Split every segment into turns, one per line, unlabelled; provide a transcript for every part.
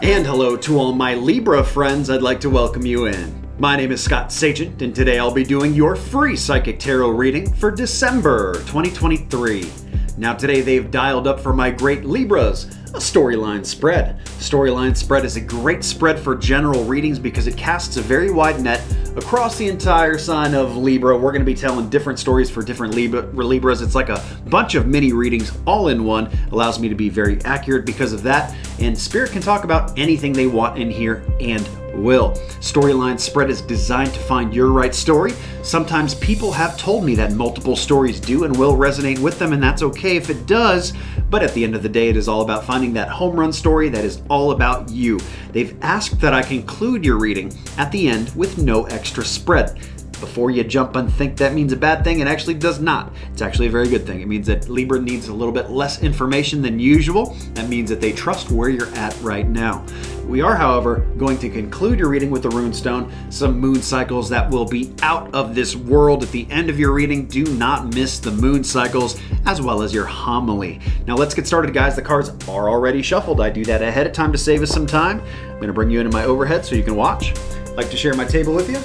And hello to all my Libra friends, I'd like to welcome you in. My name is Scott Sagent, and today I'll be doing your free Psychic Tarot reading for December 2023. Now today they've dialed up for my great Libras, a storyline spread. Storyline spread is a great spread for general readings because it casts a very wide net across the entire sign of Libra. We're going to be telling different stories for different Libras. It's like a bunch of mini readings all in one. Allows me to be very accurate because of that. And Spirit can talk about anything they want in here and will. Storyline spread is designed to find your right story. Sometimes people have told me that multiple stories do and will resonate with them, and that's okay if it does. But at the end of the day, it is all about finding that home run story that is all about you. They've asked that I conclude your reading at the end with no extra spread. Before you jump and think that means a bad thing, it actually does not. It's actually a very good thing. It means that Libra needs a little bit less information than usual. That means that they trust where you're at right now. We are, however, going to conclude your reading with the Rune Stone, some moon cycles that will be out of this world at the end of your reading. Do not miss the moon cycles as well as your homily. Now let's get started, guys. The cards are already shuffled. I do that ahead of time to save us some time. I'm going to bring you into my overhead so you can watch. I'd like to share my table with you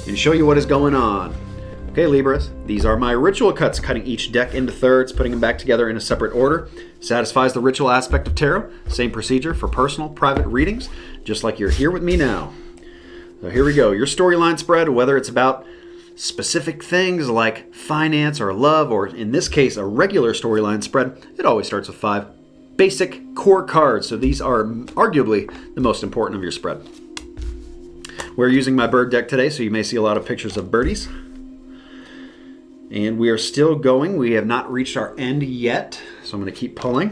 and show you what is going on. Okay, Libras, these are my ritual cuts, cutting each deck into thirds, putting them back together in a separate order. Satisfies the ritual aspect of tarot. Same procedure for personal, private readings, just like you're here with me now. So here we go. Your storyline spread, whether it's about specific things like finance or love, or in this case, a regular storyline spread, it always starts with 5 basic core cards. So these are arguably the most important of your spread. We're using my bird deck today, so you may see a lot of pictures of birdies. And we are still going. We have not reached our end yet, so I'm going to keep pulling.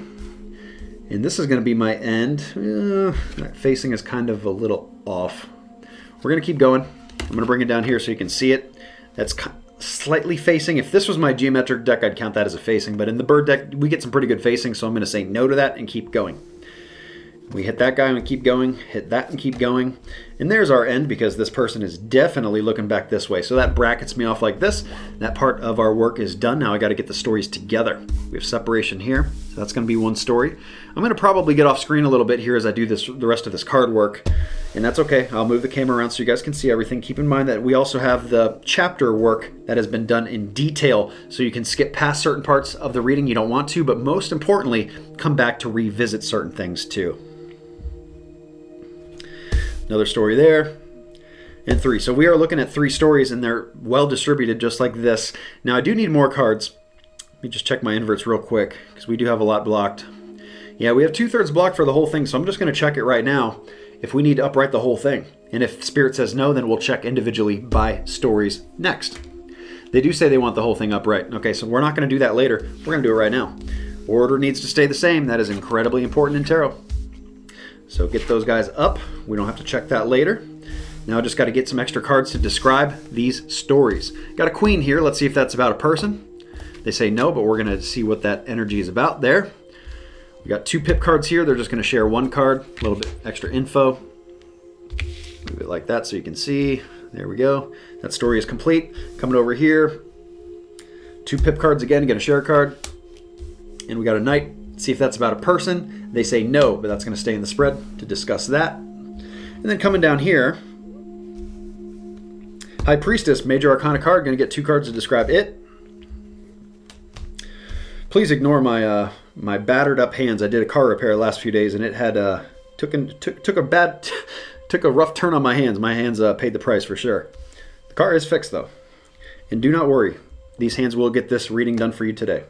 And this is going to be my end. That facing is kind of a little off. We're going to keep going. I'm going to bring it down here so you can see it. That's slightly facing. If this was my geometric deck, I'd count that as a facing. But in the bird deck, we get some pretty good facing, so I'm going to say no to that and keep going. We hit that guy and keep going, hit that and keep going. And there's our end because this person is definitely looking back this way. So that brackets me off like this. That part of our work is done. Now I got to get the stories together. We have separation here. So that's going to be one story. I'm going to probably get off screen a little bit here as I do the rest of this card work. And that's okay. I'll move the camera around so you guys can see everything. Keep in mind that we also have the chapter work that has been done in detail. So you can skip past certain parts of the reading you don't want to. But most importantly, come back to revisit certain things too. Another story there, and 3. So we are looking at 3 stories, and they're well distributed just like this. Now I do need more cards. Let me just check my inverts real quick, because we do have a lot blocked. Yeah, we have 2/3 blocked for the whole thing, so I'm just going to check it right now if we need to upright the whole thing. And if Spirit says no, then we'll check individually by stories next. They do say they want the whole thing upright. Okay, so we're not going to do that later. We're going to do it right now. Order needs to stay the same. That is incredibly important in tarot. So get those guys up. We don't have to check that later. Now I just got to get some extra cards to describe these stories. Got a queen here. Let's see if that's about a person. They say no, but we're going to see what that energy is about there. We got 2 pip cards here. They're just going to share 1 card. A little bit extra info. Move it like that so you can see. There we go. That story is complete. Coming over here. 2 pip cards again. Going to share a card. And we got a knight. See if that's about a person. They say no, but that's going to stay in the spread to discuss that. And then coming down here, High Priestess, Major Arcana card, going to get 2 cards to describe it. Please ignore my my battered up hands. I did a car repair the last few days, and it had took a rough turn on my hands. My hands paid the price for sure. The car is fixed though, and do not worry. These hands will get this reading done for you today.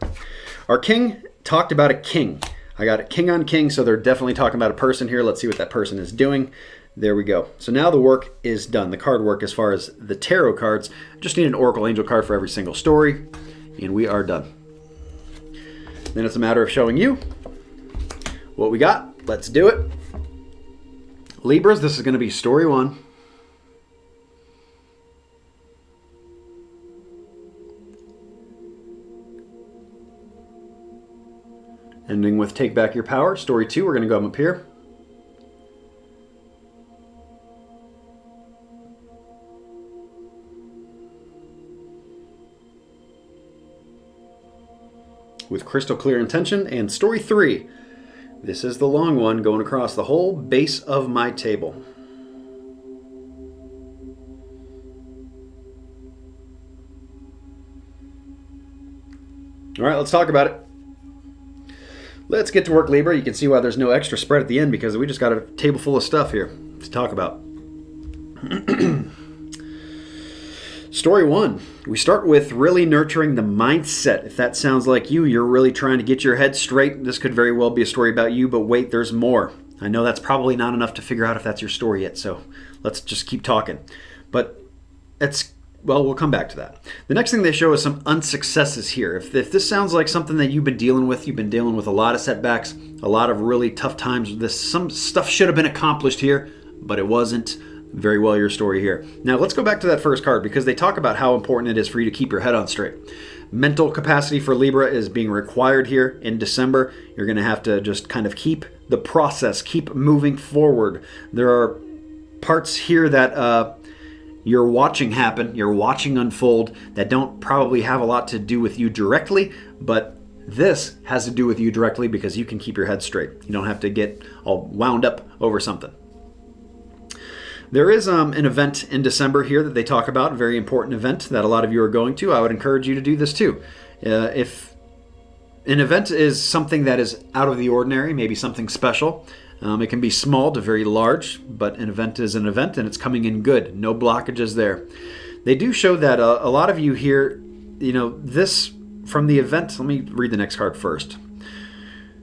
Our king talked about a king. I got a king on king, so they're definitely talking about a person here. Let's see what that person is doing. There we go. So now the work is done. The card work as far as the tarot cards. Just need an Oracle Angel card for every single story, and we are done. Then it's a matter of showing you what we got. Let's do it. Libras, this is going to be story 1. Ending with Take Back Your Power. Story 2, we're going to go up here. With Crystal Clear Intention. And story 3, This is the long one going across the whole base of my table. All right, let's talk about it. Let's get to work, Libra. You can see why there's no extra spread at the end, because we just got a table full of stuff here to talk about. Story 1. We start with really nurturing the mindset. If that sounds like you, you're really trying to get your head straight, this could very well be a story about you, but wait, there's more. I know that's probably not enough to figure out if that's your story yet, so let's just keep talking. But we'll come back to that. The next thing they show is some unsuccesses here. If this sounds like something that you've been dealing with a lot of setbacks, a lot of really tough times with this. Some stuff should have been accomplished here, but it wasn't. Very well your story here. Now let's go back to that first card, because they talk about how important it is for you to keep your head on straight. Mental capacity for Libra is being required here in December. You're going to have to just kind of keep the process, keep moving forward. There are parts here that you're watching happen, you're watching unfold, that don't probably have a lot to do with you directly, but this has to do with you directly because you can keep your head straight. You don't have to get all wound up over something. There is an event in December here that they talk about, a very important event that a lot of you are going to. I would encourage you to do this too. If an event is something that is out of the ordinary, maybe something special, it can be small to very large, but an event is an event and it's coming in good. No blockages there. They do show that a lot of you here, this from the event. Let me read the next card first.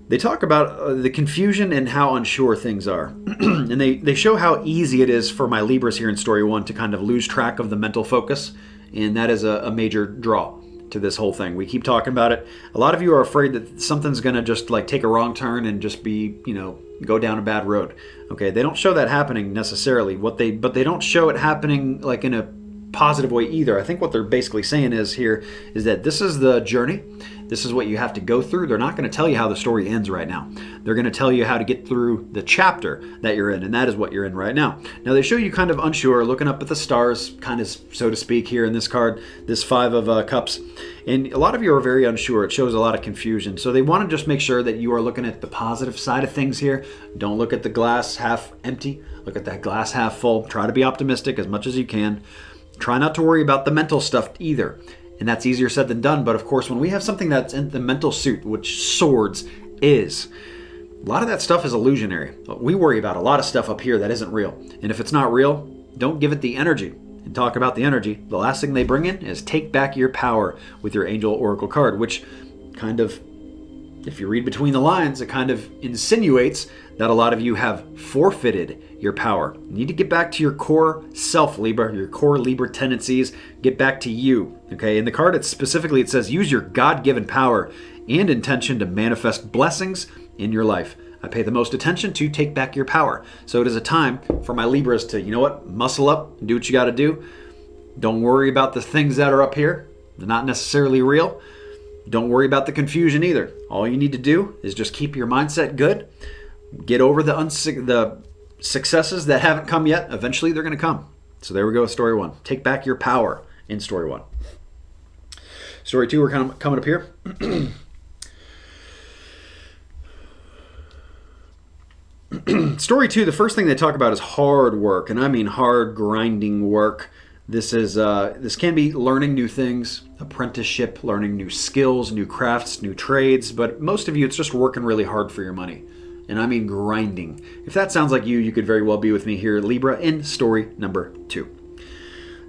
They talk about the confusion and how unsure things are. And they show how easy it is for my Libras here in Story 1 to kind of lose track of the mental focus. And that is a major draw to this whole thing. We keep talking about it. A lot of you are afraid that something's going to just like take a wrong turn and just be, go down a bad road. Okay, they don't show that happening necessarily. But they don't show it happening like in a positive way either. I think what they're basically saying is that this is the journey. This is what you have to go through. They're not going to tell you how the story ends right now. They're going to tell you how to get through the chapter that you're in, and that is what you're in right now. Now, they show you kind of unsure, looking up at the stars, kind of, so to speak, here in this card, this 5 of Cups. And a lot of you are very unsure. It shows a lot of confusion. So they want to just make sure that you are looking at the positive side of things here. Don't look at the glass half empty. Look at that glass half full. Try to be optimistic as much as you can. Try not to worry about the mental stuff either. And that's easier said than done. But of course, when we have something that's in the mental suit, which swords is, a lot of that stuff is illusionary. We worry about a lot of stuff up here that isn't real. And if it's not real, don't give it the energy. And talk about the energy. The last thing they bring in is take back your power with your Angel Oracle card, which kind of, if you read between the lines, it kind of insinuates that a lot of you have forfeited your power. You need to get back to your core self, Libra, your core Libra tendencies. Get back to you. Okay, in the card, it says use your God-given power and intention to manifest blessings in your life. I pay the most attention to take back your power. So it is a time for my Libras to, muscle up and do what you got to do. Don't worry about the things that are up here. They're not necessarily real. Don't worry about the confusion either. All you need to do is just keep your mindset good. Get over the successes that haven't come yet. Eventually they're going to come. So there we go with Story 1. Take back your power in Story 1. Story 2, we're coming up here. Story 2, the first thing they talk about is hard work, and I mean hard grinding work. This can be learning new things, apprenticeship, learning new skills, new crafts, new trades, but most of you, it's just working really hard for your money. And I mean grinding. If that sounds like you, you could very well be with me here, Libra, in story number 2.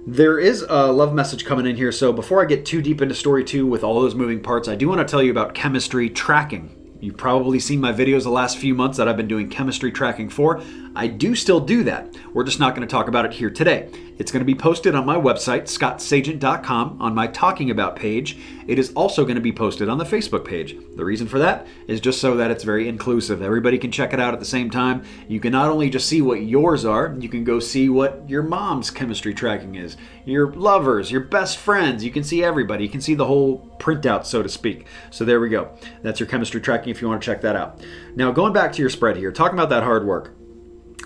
There is a love message coming in here, so before I get too deep into story 2 with all those moving parts, I do want to tell you about chemistry tracking. You've probably seen my videos the last few months that I've been doing chemistry tracking for. I do still do that. We're just not going to talk about it here today. It's going to be posted on my website, scottsagent.com, on my Talking About page. It is also going to be posted on the Facebook page. The reason for that is just so that it's very inclusive. Everybody can check it out at the same time. You can not only just see what yours are, you can go see what your mom's chemistry tracking is, your lovers, your best friends. You can see everybody. You can see the whole printout, so to speak. So there we go. That's your chemistry tracking if you want to check that out. Now, going back to your spread here, talking about that hard work.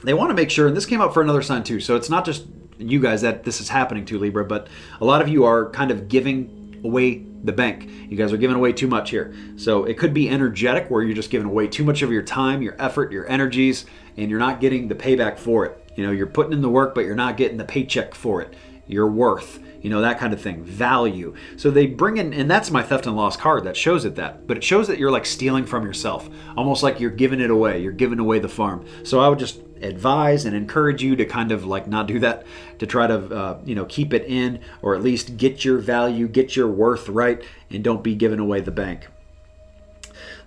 They want to make sure, and this came up for another sign too, so it's not just you guys that this is happening to, Libra, but a lot of you are kind of giving away the bank. You guys are giving away too much here. So it could be energetic, where you're just giving away too much of your time, your effort, your energies, and you're not getting the payback for it. You're putting in the work, but you're not getting the paycheck for it. Your worth, that kind of thing, value. So they bring in, and that's my theft and loss card that shows it that. But it shows that you're like stealing from yourself, almost like you're giving it away. You're giving away the farm. So I would just advise and encourage you to kind of like not do that, to try to keep it in, or at least get your value, get your worth right, and don't be giving away the bank.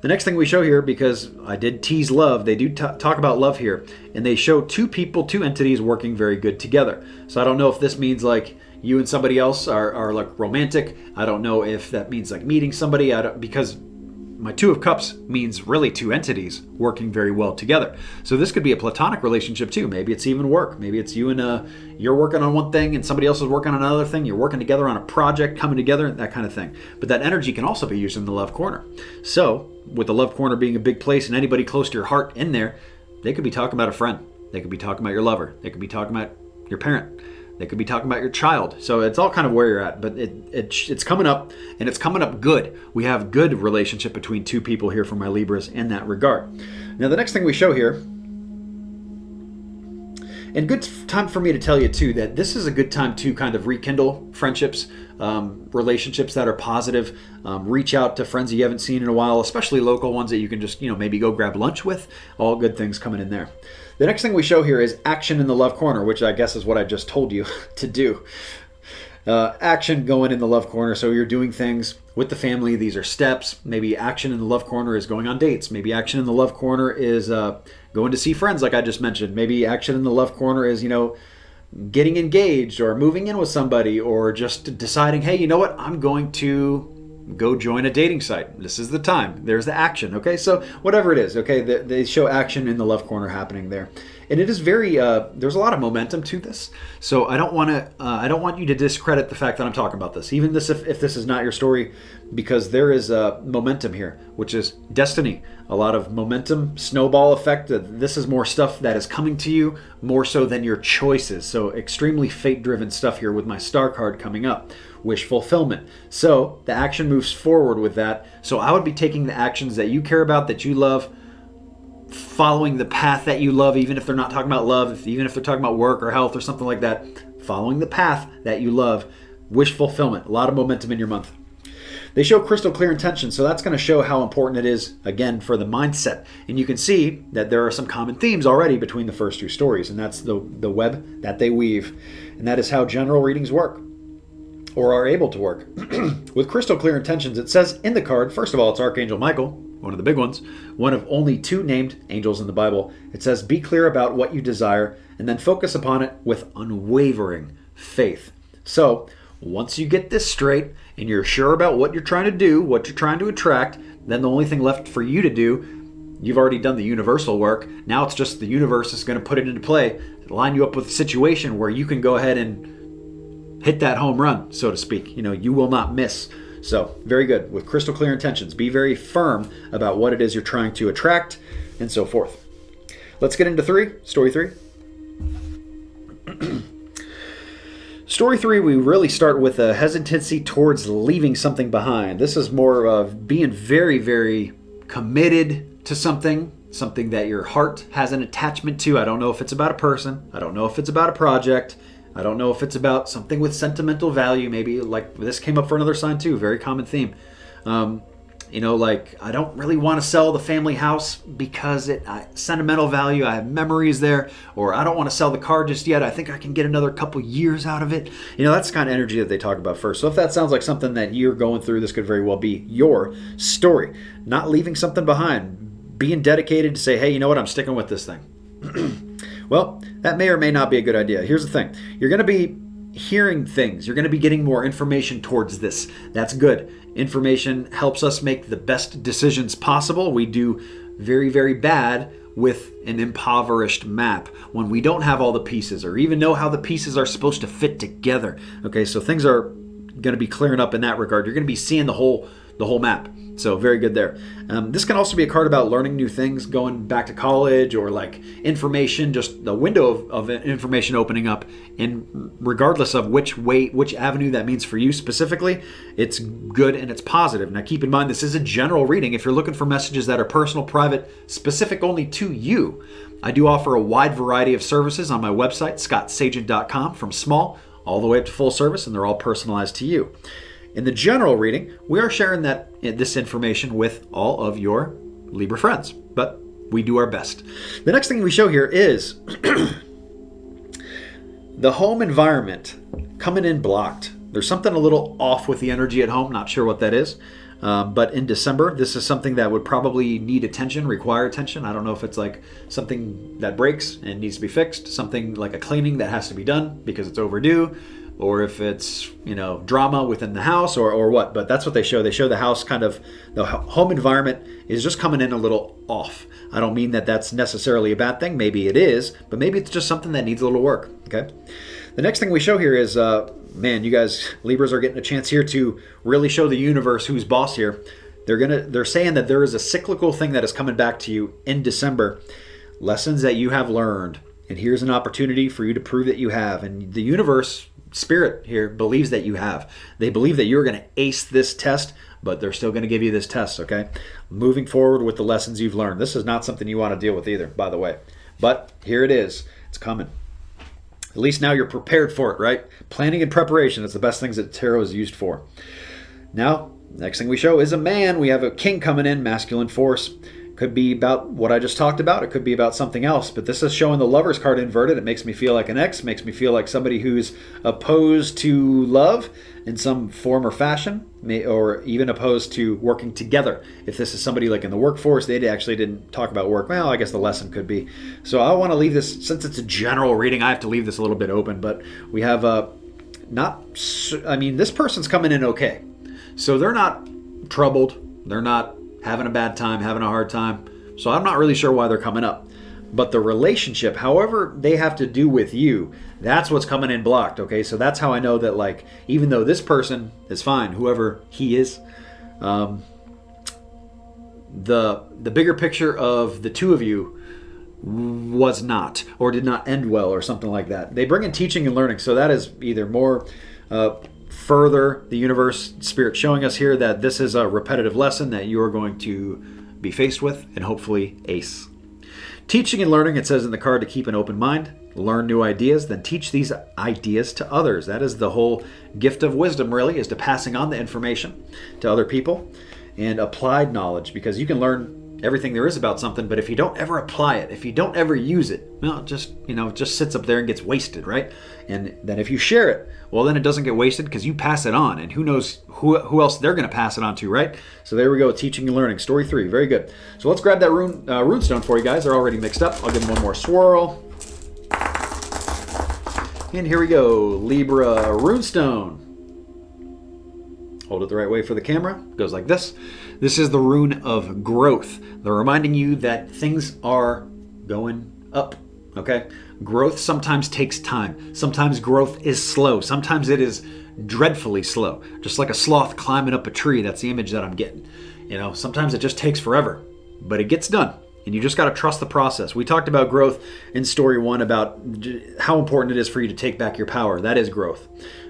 The next thing we show here, because I did tease love, they do talk about love here, and they show two people, two entities working very good together. So I don't know if this means like you and somebody else are like romantic. I don't know if that means like meeting somebody, because my Two of Cups means really two entities working very well together. So this could be a platonic relationship too. Maybe it's even work. Maybe it's you and you're working on one thing and somebody else is working on another thing. You're working together on a project, coming together, that kind of thing. But that energy can also be used in the love corner. So with the love corner being a big place and anybody close to your heart in there, they could be talking about a friend. They could be talking about your lover. They could be talking about your parent. They could be talking about your child. So it's all kind of where you're at, but it's coming up, and it's coming up good. We have good relationship between two people here for my Libras in that regard. Now the next thing we show here, and good time for me to tell you too that this is a good time to kind of rekindle friendships, relationships that are positive. Reach out to friends that you haven't seen in a while, especially local ones that you can just maybe go grab lunch with. All good things coming in there. The next thing we show here is action in the love corner, which I guess is what I just told you to do. Action going in the love corner. So you're doing things with the family. These are steps. Maybe action in the love corner is going on dates. Maybe action in the love corner is going to see friends, like I just mentioned. Maybe action in the love corner is, getting engaged or moving in with somebody, or just deciding, hey, you know what? I'm going to go join a dating site. This is the time. There's the action. Okay, so whatever it is, okay, they show action in the love corner happening there, and it is very. There's a lot of momentum to this. So I don't want you to discredit the fact that I'm talking about this, even if this is not your story, because there is momentum here, which is destiny. A lot of momentum, snowball effect. This is more stuff that is coming to you more so than your choices. So extremely fate-driven stuff here with my star card coming up. Wish fulfillment. So the action moves forward with that. So I would be taking the actions that you care about, that you love, following the path that you love, even if they're not talking about love, even if they're talking about work or health or something like that, following the path that you love. Wish fulfillment. A lot of momentum in your month. They show crystal clear intention, so that's going to show how important it is, again, for the mindset. And you can see that there are some common themes already between the first two stories, and that's the web that they weave. And that is how general readings work, or are able to work. With crystal clear intentions, it says in the card, first of all, it's Archangel Michael, one of the big ones, one of only two named angels in the Bible. It says, be clear about what you desire, and then focus upon it with unwavering faith. So once you get this straight, and you're sure about what you're trying to do, what you're trying to attract, then the only thing left for you to do, you've already done the universal work. Now it's just the universe is going to put it into play, line you up with a situation where you can go ahead and hit that home run, so to speak. You will not miss. So very good. With crystal clear intentions, be very firm about what it is you're trying to attract, and so forth. Let's get into story three. Story 3, we really start with a hesitancy towards leaving something behind. This is more of being very, very committed to something that your heart has an attachment to. I don't know if it's about a person. I don't know if it's about a project. I don't know if it's about something with sentimental value. Maybe like this came up for another sign too, very common theme. Like I don't really want to sell the family house because sentimental value, I have memories there, or I don't want to sell the car just yet. I think I can get another couple years out of it. That's the kind of energy that they talk about first. So if that sounds like something that you're going through, this could very well be your story. Not leaving something behind, being dedicated to say, hey, you know what, I'm sticking with this thing. Well, that may or may not be a good idea. Here's the thing. You're going to be hearing things. You're going to be getting more information towards this. That's good. Information helps us make the best decisions possible. We do very, very bad with an impoverished map when we don't have all the pieces or even know how the pieces are supposed to fit together. Okay, so things are going to be clearing up in that regard. You're going to be seeing the whole map. So very good there. This can also be a card about learning new things, going back to college, or like information, just the window of information opening up. And regardless of which avenue that means for you specifically, it's good and it's positive. Now keep in mind, this is a general reading. If you're looking for messages that are personal, private, specific only to you, I do offer a wide variety of services on my website, scottsagent.com, from small all the way up to full service, and they're all personalized to you. In the general reading, we are sharing this information with all of your Libra friends, but we do our best. The next thing we show here is the home environment coming in blocked. There's something a little off with the energy at home, not sure what that is. But in December, this is something that would probably need attention, require attention. I don't know if it's like something that breaks and needs to be fixed, something like a cleaning that has to be done because it's overdue, or if it's, drama within the house or what. But that's what they show. They show the house the home environment is just coming in a little off. I don't mean that that's necessarily a bad thing. Maybe it is, but maybe it's just something that needs a little work, okay? The next thing we show here is, man, you guys, Libras are getting a chance here to really show the universe who's boss here. They're saying that there is a cyclical thing that is coming back to you in December. Lessons that you have learned. And here's an opportunity for you to prove that you have. And the universe, spirit here, believes that you have. They believe that you're going to ace this test, but they're still going to give you this test, okay? Moving forward with the lessons you've learned. This is not something you want to deal with either, by the way. But here it is. It's coming. At least now you're prepared for it, right? Planning and preparation is the best things that tarot is used for. Now, next thing we show is a man. We have a king coming in, masculine force. Could be about what I just talked about. It could be about something else. But this is showing the Lover's card inverted. It makes me feel like an ex. Makes me feel like somebody who's opposed to love in some form or fashion, or even opposed to working together. If this is somebody like in the workforce, they actually didn't talk about work. Well, I guess the lesson could be. So I want to leave this, since it's a general reading, I have to leave this a little bit open. But we have this person's coming in okay. So they're not troubled. They're not having a bad time, having a hard time. So I'm not really sure why they're coming up. But the relationship, however they have to do with you, that's what's coming in blocked, okay? So that's how I know that, like, even though this person is fine, whoever he is, the bigger picture of the two of you was not, or did not end well, or something like that. They bring in teaching and learning, so that is either more further the universe, spirit showing us here that this is a repetitive lesson that you are going to be faced with and hopefully ace. Teaching and learning, it says in the card to keep an open mind, learn new ideas, then teach these ideas to others. That is the whole gift of wisdom, really, is to passing on the information to other people and applied knowledge, because you can learn everything there is about something, but if you don't ever apply it, if you don't ever use it, well, it just sits up there and gets wasted, right? And then if you share it, well, then it doesn't get wasted because you pass it on, and who knows who else they're going to pass it on to, right? So there we go, teaching and learning, story 3, very good. So let's grab that rune stone for you guys. They're already mixed up. I'll give them one more swirl. And here we go, Libra Rune Stone. Hold it the right way for the camera. It goes like this. This is the rune of growth. They're reminding you that things are going up, okay? Growth sometimes takes time. Sometimes growth is slow. Sometimes it is dreadfully slow. Just like a sloth climbing up a tree. That's the image that I'm getting. Sometimes it just takes forever, but it gets done. And you just got to trust the process. We talked about growth in story 1, about how important it is for you to take back your power. That is growth.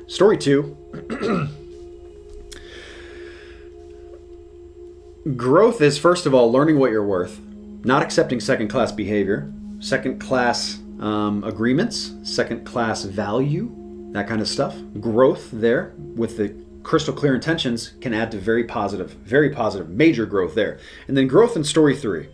Story 2, growth is, first of all, learning what you're worth, not accepting second-class behavior, second-class agreements, second-class value, that kind of stuff. Growth there with the crystal clear intentions can add to very positive, major growth there. And then growth in story 3.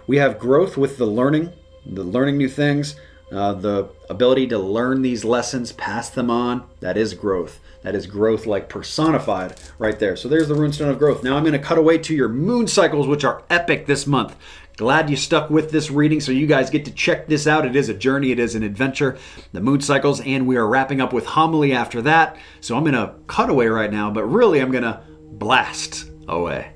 We have growth with the learning new things, the ability to learn these lessons, pass them on. That is growth. That is growth like personified right there. So there's the runestone of growth. Now I'm going to cut away to your moon cycles, which are epic this month. Glad you stuck with this reading so you guys get to check this out. It is a journey. It is an adventure. The moon cycles, and we are wrapping up with homily after that. So I'm going to cut away right now, but really I'm going to blast away.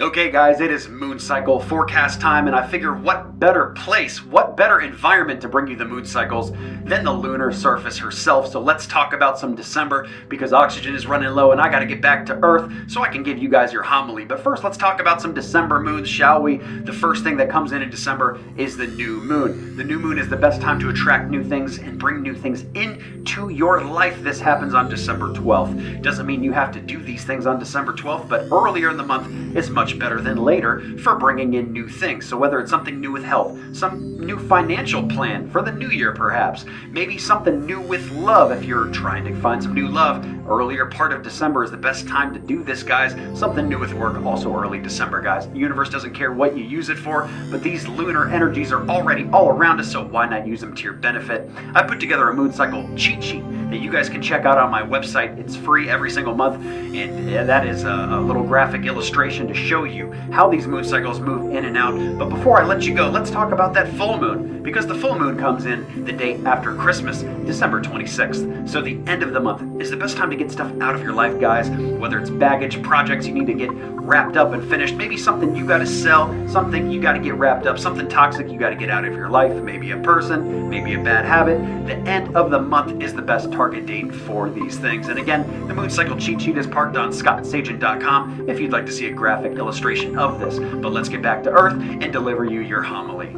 Okay guys, it is moon cycle forecast time, and I figure what better place, what better environment to bring you the moon cycles than the lunar surface herself. So let's talk about some December, because oxygen is running low and I gotta get back to Earth so I can give you guys your homily. But first, let's talk about some December moons, shall we? The first thing that comes in December is the new moon. The new moon is the best time to attract new things and bring new things into your life. This happens on December 12th. Doesn't mean you have to do these things on December 12th, but earlier in the month is much better than later for bringing in new things. So whether it's something new with health, some new financial plan for the new year perhaps, maybe something new with love if you're trying to find some new love, earlier part of December is the best time to do this, guys. Something new with work, also early December, guys. The universe doesn't care what you use it for, but these lunar energies are already all around us, so why not use them to your benefit? I put together a moon cycle cheat sheet that you guys can check out on my website. It's free every single month, and that is a little graphic illustration to show you how these moon cycles move in and out. But before I let you go, let's talk about that full moon, because the full moon comes in the day after Christmas, December 26th. So the end of the month is the best time to get stuff out of your life, guys, whether it's baggage, projects you need to get wrapped up and finished, maybe something you got to sell, something you got to get wrapped up, something toxic you got to get out of your life, maybe a person, maybe a bad habit. The end of the month is the best target date for these things. And again, the moon cycle cheat sheet is parked on scottsagent.com if you'd like to see a graphic illustration of this. But let's get back to Earth and deliver you your homily.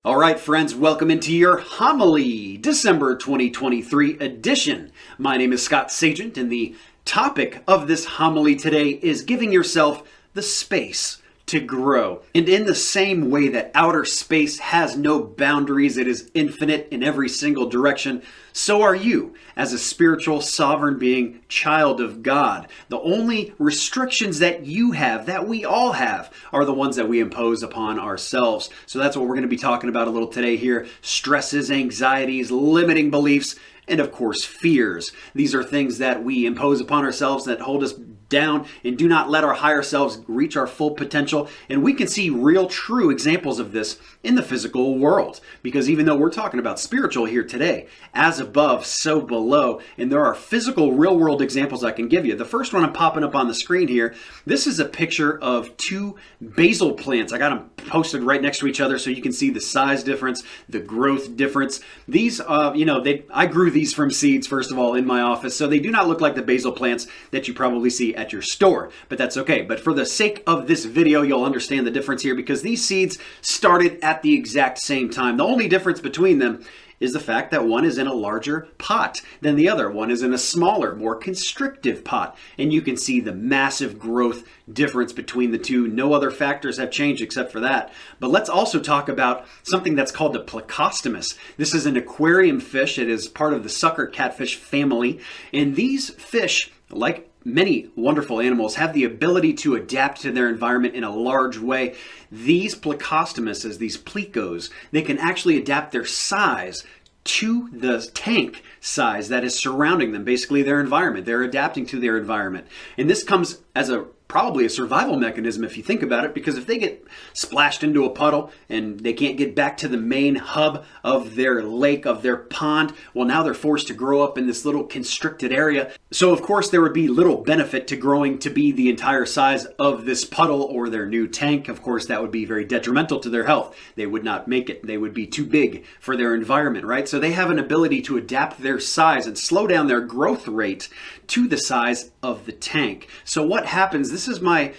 All right, friends, welcome into your homily, December 2023 edition. My name is Scott Sagent, and the topic of this homily today is giving yourself the space to grow. And in the same way that outer space has no boundaries, it is infinite in every single direction, so are you as a spiritual sovereign being, child of God. The only restrictions that you have, that we all have, are the ones that we impose upon ourselves. So that's what we're going to be talking about a little today here. Stresses, anxieties, limiting beliefs, and of course fears. These are things that we impose upon ourselves that hold us down and do not let our higher selves reach our full potential. And we can see real, true examples of this in the physical world, because even though we're talking about spiritual here today, as above, so below, and there are physical, real world examples I can give you. The first one I'm popping up on the screen here, this is a picture of two basil plants. I got them posted right next to each other so you can see the size difference, the growth difference. These, I grew these from seeds, first of all, in my office, so they do not look like the basil plants that you probably see at your store, but that's okay. But for the sake of this video, you'll understand the difference here, because these seeds started at the exact same time. The only difference between them is the fact that one is in a larger pot than the other. One is in a smaller, more constrictive pot. And you can see the massive growth difference between the two. No other factors have changed except for that. But let's also talk about something that's called the plecostomus. This is an aquarium fish. It is part of the sucker catfish family. And these fish, like many wonderful animals, have the ability to adapt to their environment in a large way. These plecostomuses, these plecos, they can actually adapt their size to the tank size that is surrounding them, basically their environment. They're adapting to their environment. And this comes as probably a survival mechanism if you think about it, because if they get splashed into a puddle and they can't get back to the main hub of their lake, of their pond, well, now they're forced to grow up in this little constricted area. So of course there would be little benefit to growing to be the entire size of this puddle or their new tank. Of course that would be very detrimental to their health. They would not make it. They would be too big for their environment, right? So they have an ability to adapt their size and slow down their growth rate to the size of the tank. So what happens, this is my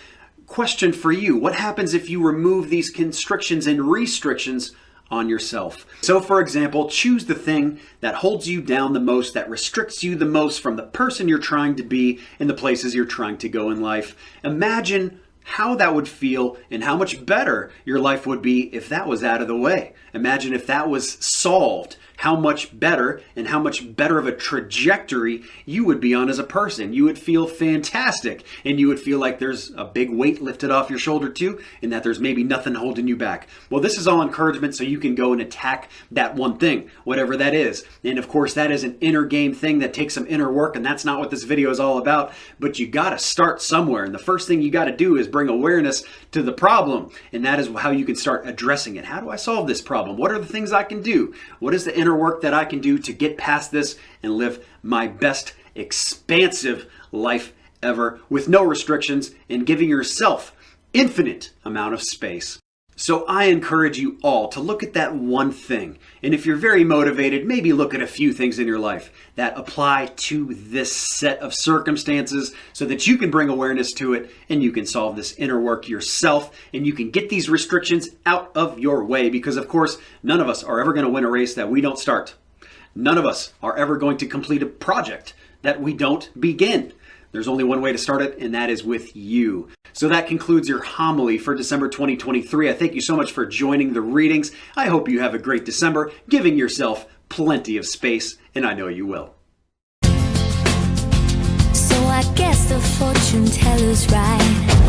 question for you: what happens if you remove these constrictions and restrictions on yourself? So for example, choose the thing that holds you down the most, that restricts you the most from the person you're trying to be and the places you're trying to go in life. Imagine how that would feel and how much better your life would be if that was out of the way. Imagine if that was solved, how much better and how much better of a trajectory you would be on as a person. You would feel fantastic, and you would feel like there's a big weight lifted off your shoulder too, and that there's maybe nothing holding you back. Well, this is all encouragement so you can go and attack that one thing, whatever that is. And of course, that is an inner game thing that takes some inner work, and that's not what this video is all about, but you gotta start somewhere. And the first thing you gotta do is bring awareness to the problem, and that is how you can start addressing it. How do I solve this problem? What are the things I can do? What is the inner work that I can do to get past this and live my best expansive life ever with no restrictions and giving yourself infinite amount of space? So I encourage you all to look at that one thing. And if you're very motivated, maybe look at a few things in your life that apply to this set of circumstances so that you can bring awareness to it and you can solve this inner work yourself and you can get these restrictions out of your way, because of course, none of us are ever going to win a race that we don't start. None of us are ever going to complete a project that we don't begin. There's only one way to start it, and that is with you. So that concludes your homily for December 2023. I thank you so much for joining the readings. I hope you have a great December, giving yourself plenty of space, and I know you will.
So I guess the fortune teller's right.